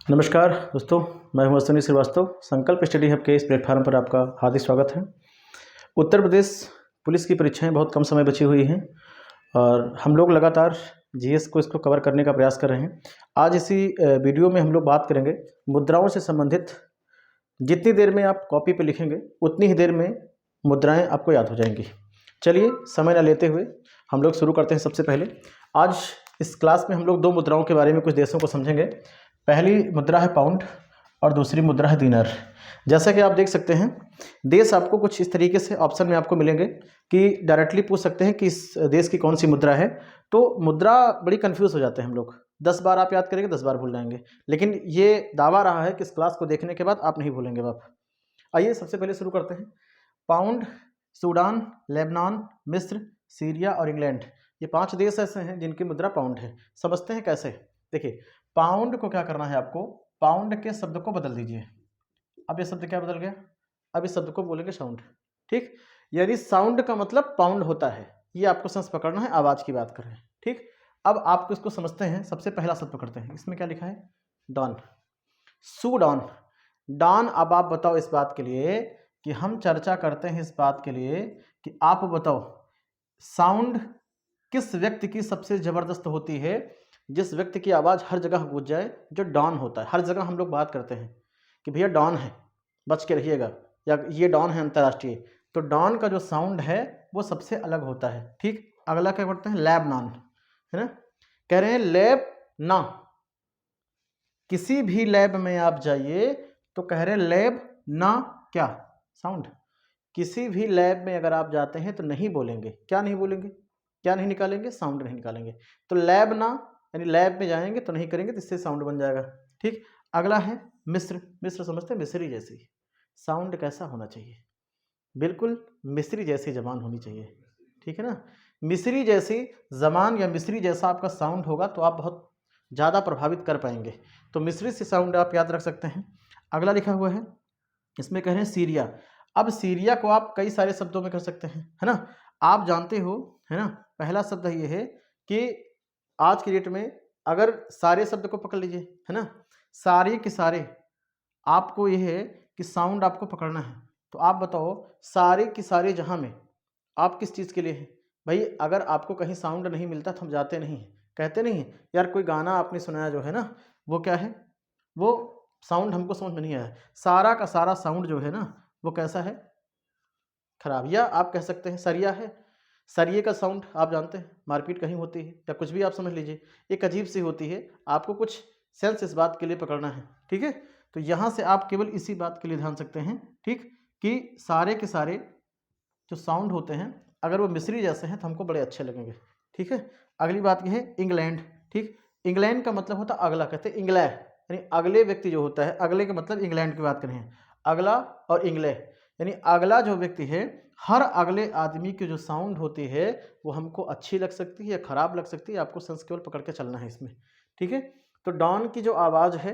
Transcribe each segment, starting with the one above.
नमस्कार दोस्तों, मैं हूं अश्विनी श्रीवास्तव। संकल्प स्टडी हब के इस प्लेटफॉर्म पर आपका हार्दिक स्वागत है। उत्तर प्रदेश पुलिस की परीक्षाएं बहुत कम समय बची हुई हैं और हम लोग लगातार जीएस को इसको कवर करने का प्रयास कर रहे हैं। आज इसी वीडियो में हम लोग बात करेंगे मुद्राओं से संबंधित। जितनी देर में आप कॉपी पे लिखेंगे उतनी ही देर में मुद्राएं आपको याद हो जाएंगी। चलिए समय न लेते हुए हम लोग शुरू करते हैं। सबसे पहले आज इस क्लास में हम लोग दो मुद्राओं के बारे में, कुछ देशों को समझेंगे। पहली मुद्रा है पाउंड और दूसरी मुद्रा है दिनार। जैसा कि आप देख सकते हैं, देश आपको कुछ इस तरीके से ऑप्शन में आपको मिलेंगे कि डायरेक्टली पूछ सकते हैं कि इस देश की कौन सी मुद्रा है। तो मुद्रा बड़ी कंफ्यूज हो जाते हैं हम लोग। 10 बार आप याद करेंगे 10 बार भूल जाएंगे, लेकिन ये दावा रहा है कि इस क्लास को देखने के बाद आप नहीं भूलेंगे आप। आइए सबसे पहले शुरू करते हैं। पाउंड, सूडान, लेबनान, मिस्र, सीरिया और इंग्लैंड, ये 5 देश ऐसे हैं जिनकी मुद्रा पाउंड है। समझते हैं कैसे। देखिए, पाउंड को क्या करना है आपको, पाउंड के शब्द को बदल दीजिए। अब ये शब्द क्या बदल गया, अब इस शब्द को बोलेंगे साउंड। ठीक, यानी साउंड का मतलब पाउंड होता है। ये आपको सेंस पकड़ना है, आवाज की बात कर रहे हैं। ठीक, अब आपको इसको समझते हैं। सबसे पहला शब्द पकड़ते हैं। इसमें क्या लिखा है, डॉन, सूडान, डॉन। अब आप बताओ इस बात के लिए कि हम चर्चा करते हैं इस बात के लिए कि आप बताओ साउंड किस व्यक्ति की सबसे जबरदस्त होती है, जिस व्यक्ति की आवाज़ हर जगह गूंज जाए, जो डॉन होता है। हर जगह हम लोग बात करते हैं कि भैया डॉन है, बच के रहिएगा, या ये डॉन है अंतर्राष्ट्रीय। तो डॉन का जो साउंड है वो सबसे अलग होता है। ठीक, अगला क्या करते हैं, लेबनान, है ना। कह रहे हैं लेब ना, किसी भी लैब में आप जाइए तो कह रहे हैं लेब ना क्या साउंड। किसी भी लैब में अगर आप जाते हैं तो नहीं बोलेंगे, क्या नहीं बोलेंगे, क्या नहीं निकालेंगे, साउंड नहीं निकालेंगे। तो लैब ना यानी लैब में जाएंगे तो नहीं करेंगे, तो इससे साउंड बन जाएगा। ठीक, अगला है मिस्र। मिस्र समझते हैं, मिस्री जैसी साउंड कैसा होना चाहिए, बिल्कुल मिस्री जैसी जबान होनी चाहिए। ठीक है ना, मिस्री जैसी जबान या मिस्री जैसा आपका साउंड होगा तो आप बहुत ज़्यादा प्रभावित कर पाएंगे। तो मिस्री से साउंड आप याद रख सकते हैं। अगला लिखा हुआ है, इसमें कह रहे हैं सीरिया। अब सीरिया को आप कई सारे शब्दों में कर सकते हैं, है ना। आप जानते हो, है ना। पहला शब्द ये है कि आज की डेट में अगर सारे शब्द को पकड़ लीजिए, है ना, सारे के सारे, आपको ये है कि साउंड आपको पकड़ना है। तो आप बताओ सारे के सारे जहां में आप किस चीज़ के लिए हैं भाई। अगर आपको कहीं साउंड नहीं मिलता तो हम जाते नहीं हैं, कहते नहीं हैं यार कोई गाना आपने सुनाया जो है ना, वो क्या है, वो साउंड हमको समझ में नहीं आया। सारा का सारा साउंड जो है ना वो कैसा है, खराब। या आप कह सकते हैं सरिया है, सरिये का साउंड आप जानते हैं, मारपीट कहीं होती है या कुछ भी आप समझ लीजिए, एक अजीब सी होती है। आपको कुछ सेंस इस बात के लिए पकड़ना है। ठीक है, तो यहाँ से आप केवल इसी बात के लिए ध्यान सकते हैं। ठीक, कि सारे के सारे जो साउंड होते हैं अगर वो मिस्री जैसे हैं तो हमको बड़े अच्छे लगेंगे। ठीक है, अगली बात यह है इंग्लैंड। ठीक, इंग्लैंड का मतलब होता है अगला, कहते हैं इंग्लैंड, यानी अगले व्यक्ति जो होता है, अगले का मतलब इंग्लैंड की बात करें, अगला और इंग्लैंड, यानी अगला जो व्यक्ति है, हर अगले आदमी की जो साउंड होती है वो हमको अच्छी लग सकती है या खराब लग सकती है। आपको सेंस केवल पकड़ के चलना है इसमें। ठीक है, तो डॉन की जो आवाज़ है,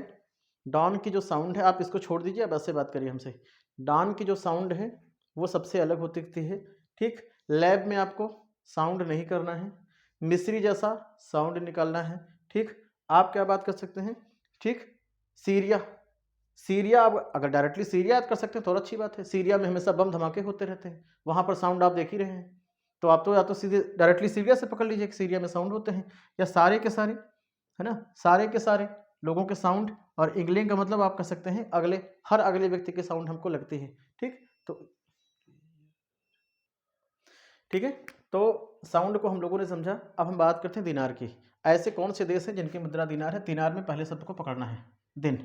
डॉन की जो साउंड है, आप इसको छोड़ दीजिए, अब ऐसे बात करिए हमसे। डॉन की जो साउंड है वो सबसे अलग होती है। ठीक, लैब में आपको साउंड नहीं करना है, मिस्री जैसा साउंड निकालना है। ठीक, आप क्या बात कर सकते हैं, ठीक, सीरिया। सीरिया आप अगर डायरेक्टली सीरिया याद कर सकते हैं तो और अच्छी बात है। सीरिया में हमेशा बम धमाके होते रहते हैं, वहाँ पर साउंड आप देख ही रहे हैं। तो आप तो या तो सीधे डायरेक्टली सीरिया से पकड़ लीजिए कि सीरिया में साउंड होते हैं, या सारे के सारे, है ना, सारे के सारे लोगों के साउंड। और इंग्लैंड का मतलब आप कह सकते हैं अगले, हर अगले व्यक्ति के साउंड हमको लगती है। ठीक, तो ठीक है, तो साउंड को हम लोगों ने समझा। अब हम बात करते हैं दिनार की। ऐसे कौन से देश हैं जिनकी मुद्रा दिनार है। दिनार में पहले शब्द को पकड़ना है दिन,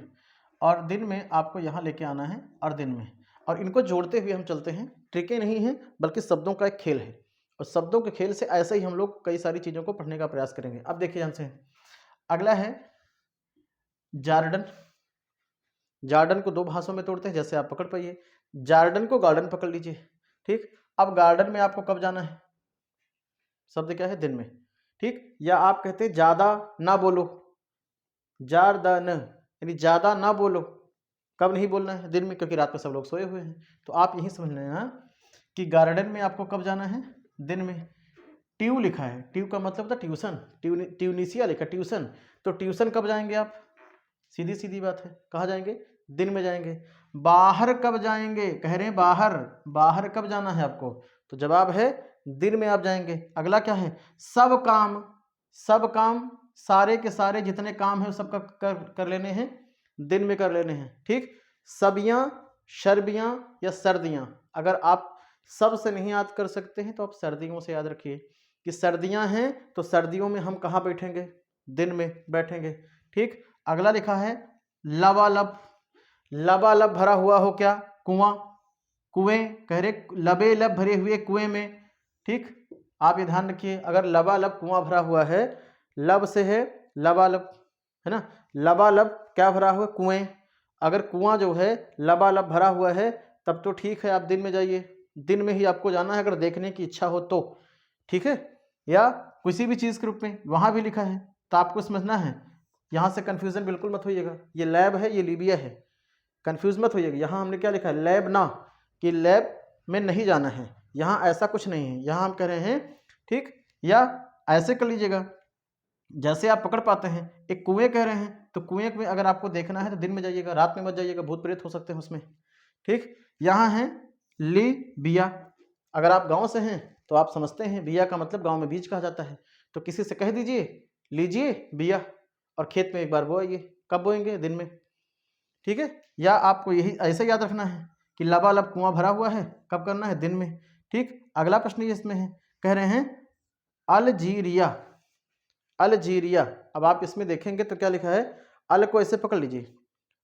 और दिन में आपको यहाँ लेके आना है और दिन में, और इनको जोड़ते हुए हम चलते हैं। ट्रिकें नहीं हैं बल्कि शब्दों का एक खेल है, और शब्दों के खेल से ऐसे ही हम लोग कई सारी चीज़ों को पढ़ने का प्रयास करेंगे। अब देखिए ध्यान से, अगला है जार्डन। जार्डन को 2 भाषाओं में तोड़ते हैं, जैसे आप पकड़ पाइए। जार्डन को गार्डन पकड़ लीजिए। ठीक, अब गार्डन में आपको कब जाना है, शब्द क्या है, दिन में। ठीक, या आप कहते हैं ज़्यादा ना बोलो, जारदान, यानी ज़्यादा ना बोलो। कब नहीं बोलना है, दिन में, क्योंकि रात को सब लोग सोए हुए हैं। तो आप यही समझ लेना कि गार्डन में आपको कब जाना है, दिन में। ट्यू लिखा है, ट्यू का मतलब था ट्यूशन, ट्यूनिसिया लिखा ट्यूशन। तो ट्यूशन कब जाएंगे आप, सीधी सीधी बात है। कहाँ जाएंगे? दिन में जाएंगे। बाहर कब जाएंगे? कह रहे हैं बाहर, बाहर कब जाना है आपको? तो जवाब है दिन में आप जाएंगे। अगला क्या है? सब काम, सब काम, सारे के सारे जितने काम है सबका कर लेने हैं, दिन में कर लेने हैं। ठीक, सबियां, शर्बियां या सर्दियां, अगर आप सब से नहीं याद कर सकते हैं तो आप सर्दियों से याद रखिए कि सर्दियां हैं तो सर्दियों में हम कहाँ बैठेंगे? दिन में बैठेंगे। ठीक, अगला लिखा है लबालब, लबालब भरा हुआ हो क्या? कुआं, कुएं, कह रहे लबे लब भरे हुए कुएं में। ठीक, आप ये ध्यान रखिए, अगर लबालब कुआं भरा हुआ है, लब से है लबालब, है ना, लबालब क्या भरा हुआ? कुएं। अगर कुआं जो है लबालब भरा हुआ है तब तो ठीक है, आप दिन में जाइए, दिन में ही आपको जाना है अगर देखने की इच्छा हो तो। ठीक है, या किसी भी चीज़ के रूप में वहाँ भी लिखा है तो आपको समझना है। यहाँ से कन्फ्यूज़न बिल्कुल मत होइएगा, ये लैब है, ये लीबिया है, कन्फ्यूज़ मत होइएगा। यहाँ हमने क्या लिखा है? लैब ना, कि लैब में नहीं जाना है, यहाँ ऐसा कुछ नहीं है। यहाँ हम कह रहे हैं, ठीक, या ऐसे कर लीजिएगा जैसे आप पकड़ पाते हैं। एक कुएं कह रहे हैं तो कुएं में अगर आपको देखना है तो दिन में जाइएगा, रात में मत जाइएगा, भूत प्रेत हो सकते हैं उसमें। ठीक, यहाँ है ली बिया, अगर आप गांव से हैं तो आप समझते हैं बिया का मतलब गांव में बीज कहा जाता है। तो किसी से कह दीजिए लीजिए बिया और खेत में एक बार बोइए। कब बोएंगे? दिन में। ठीक है, या आपको यही ऐसे याद रखना है कि लबालब कुआं भरा हुआ है, कब करना है? दिन में। ठीक, अगला प्रश्न ये इसमें है, कह रहे हैं अल्जीरिया, अल्जीरिया। अब आप इसमें देखेंगे तो क्या लिखा है? अल को ऐसे पकड़ लीजिए,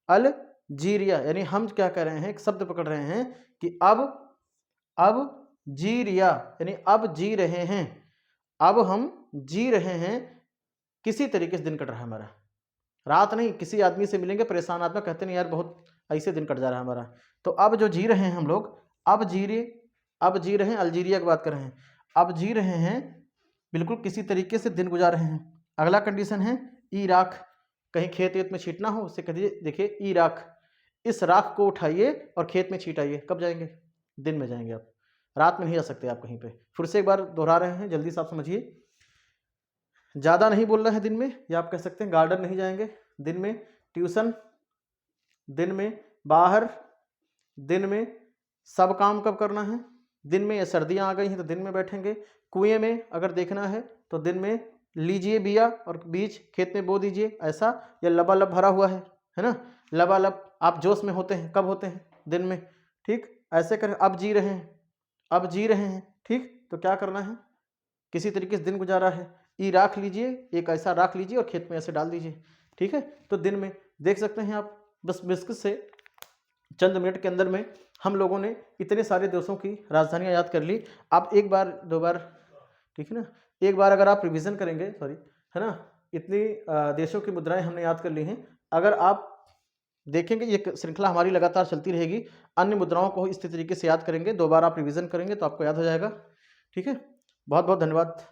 अल्जीरिया, यानी हम क्या कर रहे हैं? एक शब्द पकड़ रहे हैं कि अब जीरिया, यानी अब जी रहे हैं, अब हम जी रहे हैं, किसी तरीके से दिन कट रहा है हमारा। रात नहीं, किसी आदमी से मिलेंगे परेशान आदमी, कहते नहीं यार बहुत ऐसे दिन कट जा रहा है हमारा। तो अब जो जी रहे हैं हम लोग, अब जी रहे हैं, अल्जीरिया की बात कर रहे हैं, अब जी रहे हैं, बिल्कुल किसी तरीके से दिन गुजार रहे हैं। अगला कंडीशन है इराक, कहीं खेत वेत में छीटना हो उससे कहिए देखिए इराक, इस राख को उठाइए और खेत में छीटाइए। कब जाएंगे? दिन में जाएंगे आप, रात में नहीं जा सकते आप कहीं पे। फिर से एक बार दोहरा रहे हैं, जल्दी से आप समझिए। ज़्यादा नहीं बोल रहे हैं दिन में, या आप कह सकते हैं गार्डन नहीं जाएंगे दिन में, ट्यूशन दिन में, बाहर दिन में, सब काम कब करना है? दिन में। या सर्दियाँ आ गई हैं तो दिन में बैठेंगे। कुएं में अगर देखना है तो दिन में लीजिए बिया और बीज खेत में बो दीजिए, ऐसा। या लबालब भरा हुआ है ना, लबालब आप जोश में होते हैं, कब होते हैं? दिन में। ठीक, ऐसे करें, अब जी रहे हैं, अब जी रहे हैं। ठीक, तो क्या करना है? किसी तरीके से दिन गुजारा है, ई राख लीजिए, एक ऐसा राख लीजिए और खेत में ऐसे डाल दीजिए। ठीक है, तो दिन में देख सकते हैं आप। बस बिस्किट से चंद मिनट के अंदर में हम लोगों ने इतने सारे देशों की राजधानियां याद कर ली। आप एक बार दो बार, ठीक है ना, एक बार अगर आप रिवीजन करेंगे, सॉरी, है ना, इतनी देशों की मुद्राएं हमने याद कर ली हैं। अगर आप देखेंगे ये श्रृंखला हमारी लगातार चलती रहेगी, अन्य मुद्राओं को इस तरीके से याद करेंगे, दो बार आप रिवीजन करेंगे तो आपको याद हो जाएगा। ठीक है, बहुत बहुत धन्यवाद।